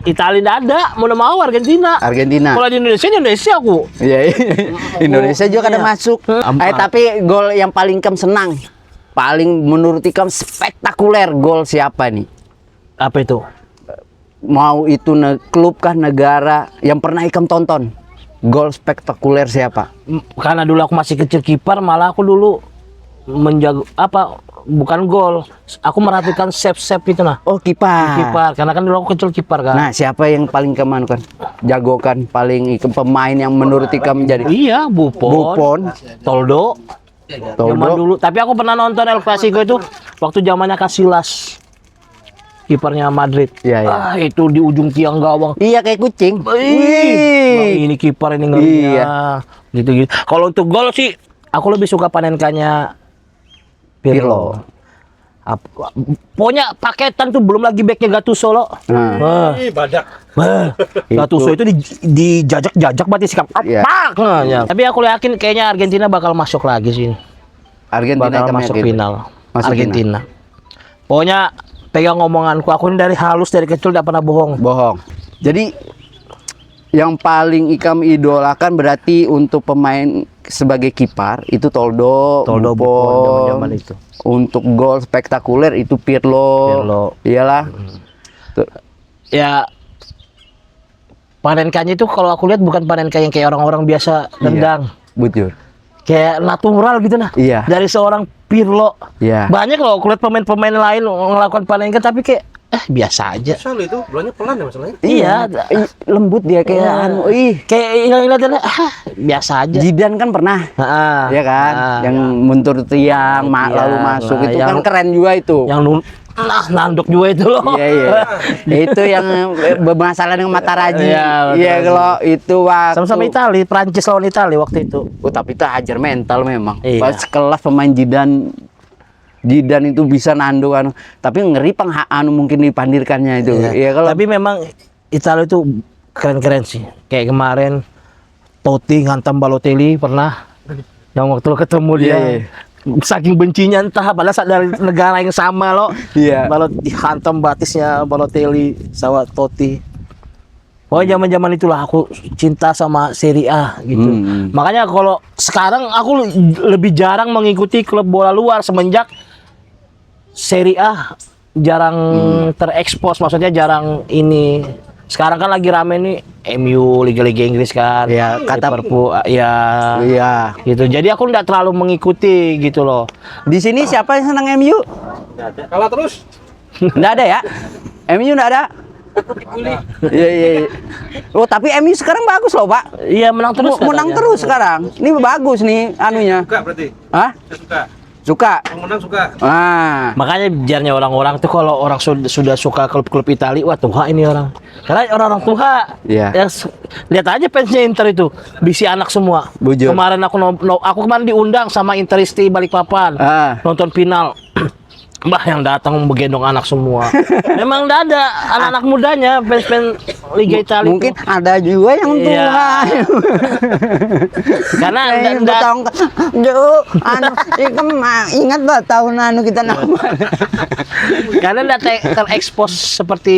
Italia tidak ada, mau Argentina. Kalau di Indonesia aku. Iya, Indonesia juga kadang masuk. Tapi gol yang paling Ikam senang, paling menurut Ikam spektakuler gol siapa nih? Apa itu? Mau itu klub kah negara yang pernah Ikam tonton? Gol spektakuler siapa? Karena dulu aku masih kecil kiper, malah aku dulu menjago bukan gol, aku merhatikan save itu nah. Oh, kiper. Karena kan dulu aku kecil kiper kan. Nah, siapa yang paling Ikam kan jagokan, paling pemain yang menurut Ikam menjadi? Iya, Buffon. Toldo. Zaman dulu, tapi aku pernah nonton El Clasico itu waktu zamannya Casillas. Kipernya Madrid. Iya. Itu di ujung tiang gawang. Iya, kayak kucing. Ini kiper ini ngerinya. Gitu. Kalau untuk gol sih aku lebih suka Panenkanya Pirlo. Pokoknya paketan tuh belum lagi backnya Gattuso loh. Badak. Gattuso itu dijajak berarti sikap Tapi aku yakin kayaknya Argentina bakal masuk lagi sih. Argentina bakal masuk final. Masuk Argentina. Pokoknya pegang ngomonganku, aku ini dari kecil tidak pernah bohong. Jadi yang paling Ikam idolakan berarti untuk pemain sebagai kiper itu Toldo, Buffon, zaman itu. Untuk gol spektakuler itu Pirlo. Iyalah. Ya Panenkanya itu kalau aku lihat bukan Panenka yang kayak orang-orang biasa tendang. Bujur. Kayak natural gitu nah. Iya. Dari seorang Pirlo. Iya. Banyak loh aku lihat pemain-pemain lain melakukan Panenka tapi kayak biasa aja. Soalnya itu bolanya pelan ya masalahnya. Iya, lembut dia kayak kayak hilang-hilang biasa aja. Zidane kan pernah. Ya kan? Yang muntur tiang lalu masuk itu kan keren juga itu. Yang nanduk juga itu loh. Iya. Itu yang bermasalah dengan Materazzi. Iya, kalau itu waktu sama-sama Italia, Prancis lawan Italia waktu itu. Tapi itu hajar mental memang. Pas kelas pemain Zidane itu bisa nanduk tapi ngeri mungkin dipandirkannya itu. Iya, kalau tapi memang Italia itu keren-keren sih. Kayak kemarin Totti hantam Balotelli pernah. Dan waktu ketemu dia, saking bencinya entah, padahal dari negara yang sama loh. Iya. Hantam batisnya Balotelli sama Totti. Pokoknya zaman-zaman itulah aku cinta sama Serie A gitu. Makanya kalau sekarang aku lebih jarang mengikuti klub bola luar semenjak Serie A jarang terekspos, maksudnya jarang ini. Sekarang kan lagi rame nih MU, Liga-Liga Inggris kan. Ya, kata Liverpool, ya. Iya. Gitu. Jadi aku nggak terlalu mengikuti gitu loh. Di sini siapa yang senang MU? Kalah terus. Nggak ada ya? MU nggak ada? Iya, iya, iya. Oh, tapi MU sekarang bagus loh, Pak. Iya, menang terus. Menang katanya. terus sekarang. Ini bagus nih anunya. Suka berarti. Hah? Saya suka. Suka. Yang menang suka. Ah. Makanya biarnya orang-orang tuh kalau orang sudah suka klub-klub Italia, wah tua ini orang. Karena orang-orang tua, Iya. lihat aja fansnya Inter itu, bisi anak semua. Bujur. Kemarin aku kemarin diundang sama Interisti Balikpapan, nonton final. Mbah yang datang menggendong anak semua. Memang nggak ada anak-anak mudanya fans Liga Italia. Mungkin ada juga yang tua. Iya. Karena nggak tahu ingat bah tahun anu kita nama. karena nggak terekspos seperti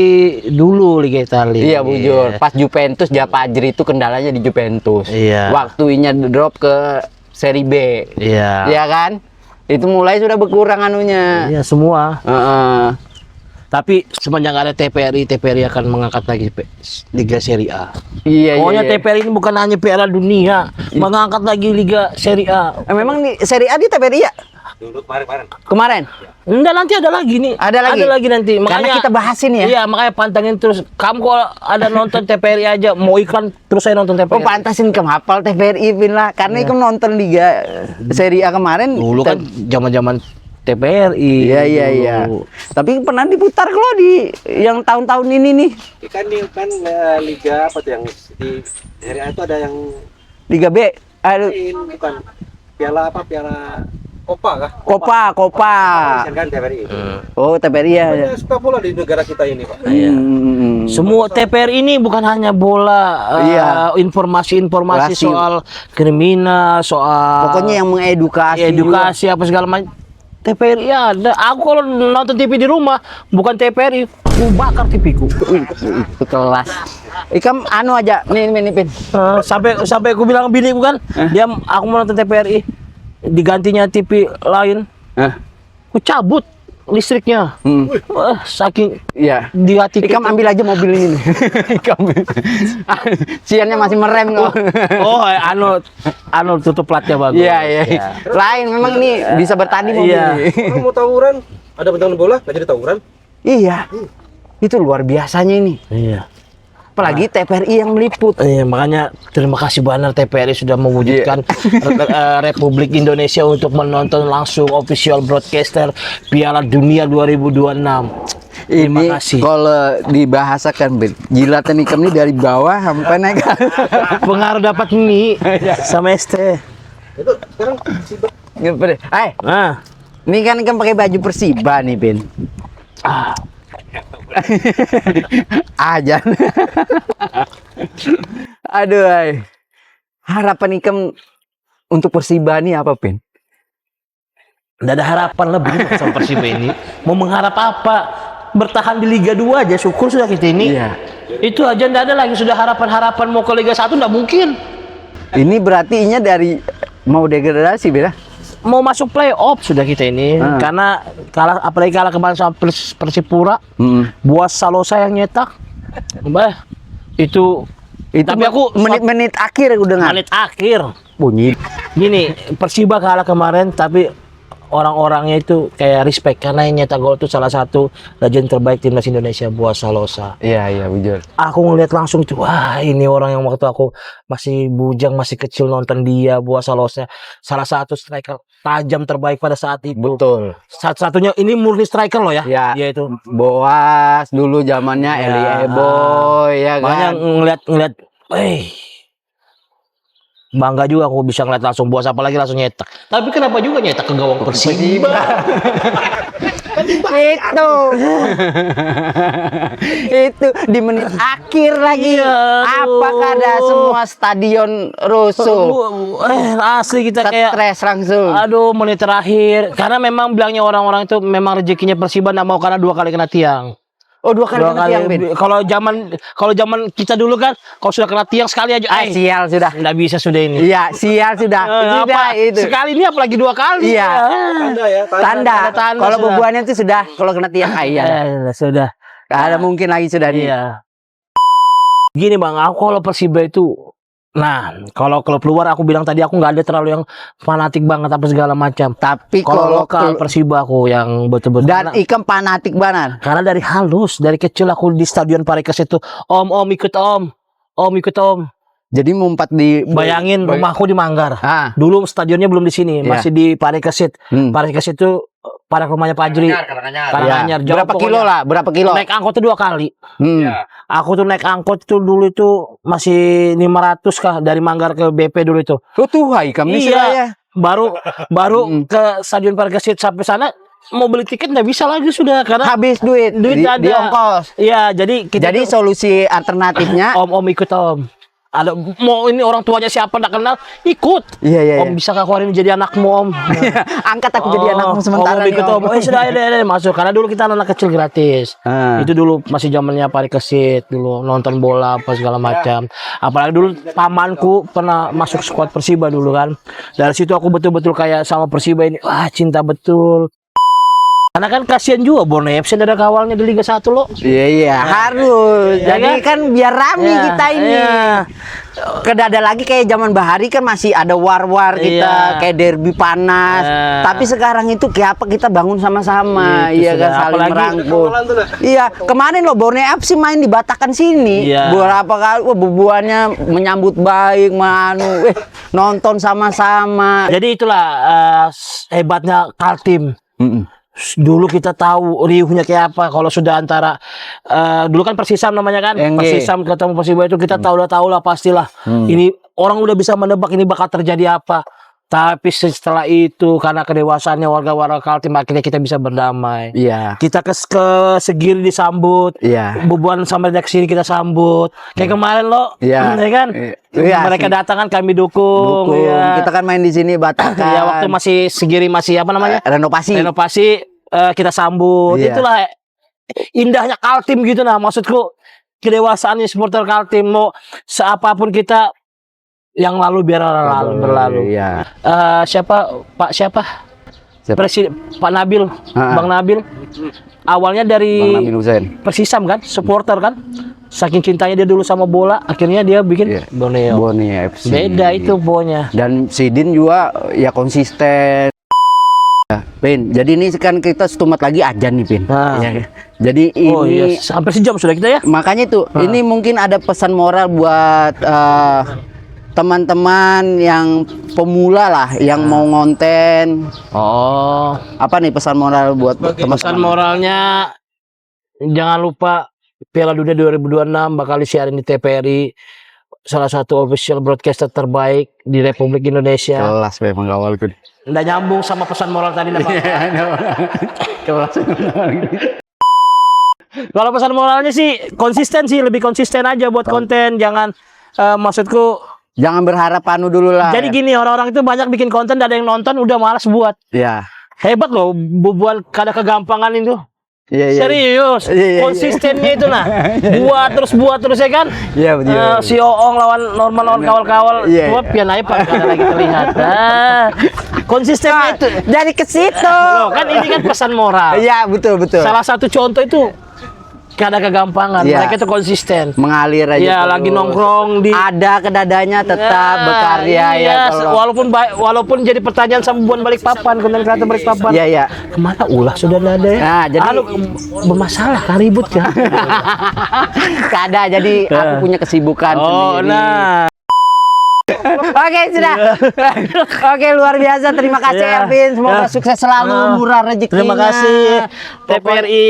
dulu Liga Italia. Iya bujur. Pas Juventus dia Fajri itu kendalanya di Juventus. Iya. Waktunya drop ke Serie B. Iya. Iya kan? Itu mulai sudah berkurang anunya. Iya semua. Heeh. Tapi semenjak ada TPRI akan mengangkat lagi Liga Serie A. Iya, Pokoknya iya. TPRI ini bukan hanya Piala Dunia, mengangkat lagi Liga Serie A. Memang di Serie A di TPRI ya? Dulu kemarin. Kemarin? Enggak, nanti ada lagi nih. Ada lagi? Ada lagi nanti. Karena kita bahasin ya? Iya, makanya pantengin terus. Kamu kalau ada nonton TPRI aja, mau iklan terus saya nonton TPRI. Oh pantasin kamu hafal TPRI Vin lah. Karena itu nonton Liga Serie A kemarin. Dulu kan zaman-zaman TPRI. Iya iya dulu. iya. Tapi pernah diputar kalau di yang tahun-tahun ini nih. Kan ini kan liga apa tuh yang di Serie A itu ada yang Liga B. Aduh, bukan piala apa piala Copa kah? Copa. Kan TVRI. Oh TPRI ya. Banyak suka bola di negara kita ini, Pak. Semua TPRI ini bukan hanya bola, Iya. informasi-informasi Informasi. soal kriminal, soal Pokoknya yang mengedukasi. edukasi apa segala macam. TPRI ada. Aku kalau nonton TV di rumah bukan TPRI, aku bakar TV-ku. Itu kelas. Ikam anu aja nih Pin. Sampai aku bilang bini bukan, dia aku mau nonton TPRI, digantinya TV lain, aku cabut listriknya. Wah, saking Iya. di hati Ikam ambil aja mobil ini. Ikam. Siannya masih merem kok. Oh, anu tutup platnya bagus. Iya iya. Lain memang nih bisa bertani mobil. Iya. ini. Orang mau tawuran, ada bentangan bola, nggak jadi tawuran. Iya. Itu luar biasanya ini. Iya. Apalagi TPRI yang meliput. Iya, makanya terima kasih banget TPRI sudah mewujudkan Republik Indonesia untuk menonton langsung official broadcaster Piala Dunia 2026. Terima Ini kasih. kalau dibahasakan Ben, jilatan ikam ini dari bawah sampai naik. Pengaruh dapat mie sama ST. Itu sekarang Hai, Nah, ini kan ikam pakai baju Persiba nih Ben. Aja. Aduh, ay. Harapan ikam untuk Persiba nih apa Ben? nggak ada harapan lebih sama Persiba ini. Mau mengharap apa? Bertahan di Liga 2 aja, syukur sudah kita ini. Iya. Itu aja nggak ada lagi, sudah harapan-harapan mau ke Liga 1 nggak mungkin. Ini berarti inya dari mau degradasi Ben? Mau masuk playoff sudah kita ini, karena apalagi kalah kemarin sama Persipura. Buas Salosa yang nyetak. Mbah, itu tapi aku menit-menit akhir udah nggak menit akhir bunyi. gini, Persiba kalah kemarin tapi orang-orangnya itu kayak respect karena yang nyetak gol itu salah satu legend terbaik timnas Indonesia, Buas Salosa. Iya iya bujur. Aku ngeliat langsung tuh, wah ini orang yang waktu aku masih bujang, masih kecil nonton dia, Buas Salosa, salah satu striker tajam terbaik pada saat itu. Betul. Satu-satunya ini murni striker loh ya. Ya. Yaitu Boas dulu zamannya Eli Eboy ya makanya kan. ngeliat, bangga juga aku bisa ngeliat langsung Buas, apalagi langsung nyetak. Tapi kenapa juga nyetak ke gawang Persiba? Kan Itu. Itu di menit akhir lagi. Apakah ada semua stadion rusuh? Asli kita kayak Stres langsung. aduh menit terakhir. Karena memang bilangnya orang-orang itu memang rezekinya Persiba nggak mau karena 2 kali kena tiang. Oh, 2 kali kena tiang, Bin. Kalau zaman kita dulu kan, kalau sudah kena tiang sekali aja, Sial sudah. nggak bisa sudah ini. Iya, sial sudah. Sudah itu. Sekali ini apalagi 2 kali. Iya. Tanda ya, Tanda. Tanda Kalau sudah. bebuannya itu sudah, kalau kena tiang iya. Sudah. Nggak ada mungkin lagi sudah nih. Iya. Gini Bang, aku kalau Persiba itu, nah kalau klub luar aku bilang tadi aku nggak ada terlalu yang fanatik banget apa segala macam. Tapi Kalau kalau lokal Persiba aku yang betul-betul. dan Ikam fanatik banget. Karena dari halus, dari kecil aku di Stadion Parikas itu, om ikut om. Jadi mumpat di Bayangin rumahku di Manggar. Ah. Dulu stadionnya belum di sini, Iya. masih di Parikesit. Parikesit itu pada rumahnya Fajri. Karanganyar. Iya. Berapa kilo lah? Berapa kilo? Naik angkot itu 2 kali. Hmm. Aku tuh naik angkot itu dulu itu masih 500 kah dari Manggar ke BP dulu itu. Lu tuh hai kami Iya. Surabaya. Baru ke Stadion Parikesit sampai sana mau beli tiket nggak bisa lagi sudah karena Habis duit di ada. ongkos. Iya, jadi kita Jadi tuh, solusi alternatifnya om ikut om. Ada mau ini orang tuanya siapa nggak kenal ikut. Iya. Om bisa keluarin jadi anakmu om. Angkat aku jadi anakmu sementara om nih, ikut om. Sudah ada masuk karena dulu kita anak kecil gratis. Ah. Itu dulu masih zamannya Parikesit dulu nonton bola apa segala macam. Apalagi dulu pamanku pernah masuk skuad Persiba dulu kan. Dari situ aku betul-betul kayak sama Persiba ini wah cinta betul. Karena kan kasihan juga Borneo FC ada kawalnya di Liga 1 lo. Iya harus. Ya Jadi kan biar rame Iya, kita ini. iya. Kedada lagi kayak zaman Bahari kan masih ada war-war kita Iya. kayak derby panas. Iya. Tapi sekarang itu kayak apa kita bangun sama-sama, Itu iya kan sudah. saling Apalagi- merangkul. Iya, kemarin loh Borneo FC main di Batakan sini. Iya. Beberapa kali wah bubuannya menyambut baik, nonton sama-sama. Jadi itulah hebatnya Kaltim. Mm-mm. Dulu kita tahu riuhnya kayak apa kalau sudah antara dulu kan Persisam namanya kan. NG. Persisam ketemu Persiba itu kita udah tahu lah pastilah. Ini orang udah bisa menebak ini bakal terjadi apa. Tapi setelah itu karena kedewasaannya warga-warga Kaltim akhirnya kita bisa berdamai. Iya. Kita ke Segiri disambut. Iya. Bubuan sampai dari sini kita sambut. Kayak kemarin lo, Iya. ya kan? Iya, Mereka datang kan kami dukung. Dukung. Iya. Kita kan main di sini Batakan. Ya waktu masih Segiri masih apa namanya? renovasi. Kita sambut. Iya. Itulah indahnya Kaltim gitu nah. Maksudku kedewasaannya supporter Kaltim mau seapapun kita yang lalu biar berlalu. Iya. Siapa? Siapa? Presiden Pak Nabil, Ah. Bang Nabil. Awalnya dari Bang Nabil Hussein. Persisam kan, supporter kan. Saking cintanya dia dulu sama bola, akhirnya dia bikin Iya. Borneo. Borneo FC. Beda itu pokoknya. Dan Sidin juga ya konsisten. Ya, Pin, jadi ini kan kita setumat lagi ajan nih, Pin. Nah. Ya, jadi ini Oh iya, sampai sejam sudah kita ya. makanya itu ini mungkin ada pesan moral buat teman-teman yang pemula lah yang mau ngonten. Oh, Apa nih pesan moral buat pesan teman-teman? moralnya jangan lupa Piala Dunia 2026 bakal disiarin di TVRI, salah satu official broadcaster terbaik di Republik Indonesia. Kelas memang awalku. Nggak nyambung sama pesan moral tadi Bang. Kelas. Kalau pesan moralnya sih konsisten sih, lebih konsisten aja buat konten, jangan maksudku. Jangan berharap anu dulu lah. Jadi gini, orang-orang itu banyak bikin konten, ada yang nonton udah malas buat. ya. Hebat loh, buat kada kegampangan itu. Iya. Serius, Iya. konsistennya itu nah. buat terus ya kan. Iya betul. Si Oong lawan Norman lawan kawal-kawal, Iya. cuma pian aja Pak, kada lagi terlihat. Konsistennya itu. Dari ke situ. Loh, kan ini kan pesan moral. Iya, betul. Salah satu contoh itu kada kegampangan, Iya. mereka itu konsisten. Mengalir aja. Ya terus. lagi nongkrong di Ada kedadanya tetap berkarya iya, ya kalau. walaupun jadi pertanyaan sama Buan Balikpapan, konten kreator Balikpapan. Iya, iya. Kemana ulah sudah nggak ada ya? Nah, jadi- bermasalah, kan ribut kan? Kada, jadi aku punya kesibukan Oh, sendiri. nah. Oke, sudah. Oke, luar biasa. Terima kasih Ya. Elvin. Semoga Ya. sukses selalu, murah rezekinya. Terima kasih TVRI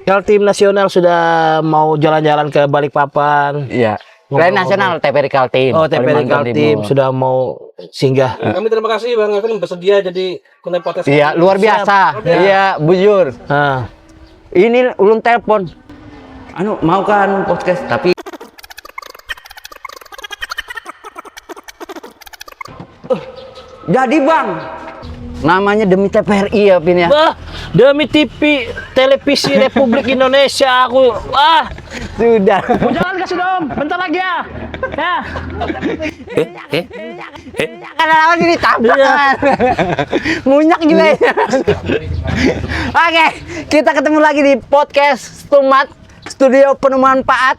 Kaltim Nasional sudah mau jalan-jalan ke Balikpapan. Iya. Selain nasional TVRI Kaltim. Oh, TVRI Kalimantan Kaltim Timur. sudah mau singgah. Kami terima kasih Bang Elvin bersedia jadi konten podcast. Iya, luar biasa. Iya, bujur. Nah, Ini ulun telepon. Anu, mau kan podcast tapi jadi Bang. Namanya demi TVRI ya, Pin ya. bah, demi TV televisi Republik Indonesia aku Sudah. mau jalan kasih dong, bentar lagi ya. Ya. Karena lama jadi tabrak Iya. kan. Munyak juga ya. Oke, kita ketemu lagi di podcast Stumat Studio Penuh Manfaat.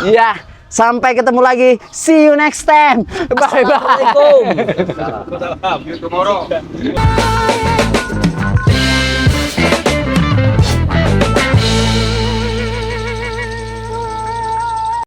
Ya, sampai ketemu lagi. See you next time. Bye bye. Salam. Tomorrow.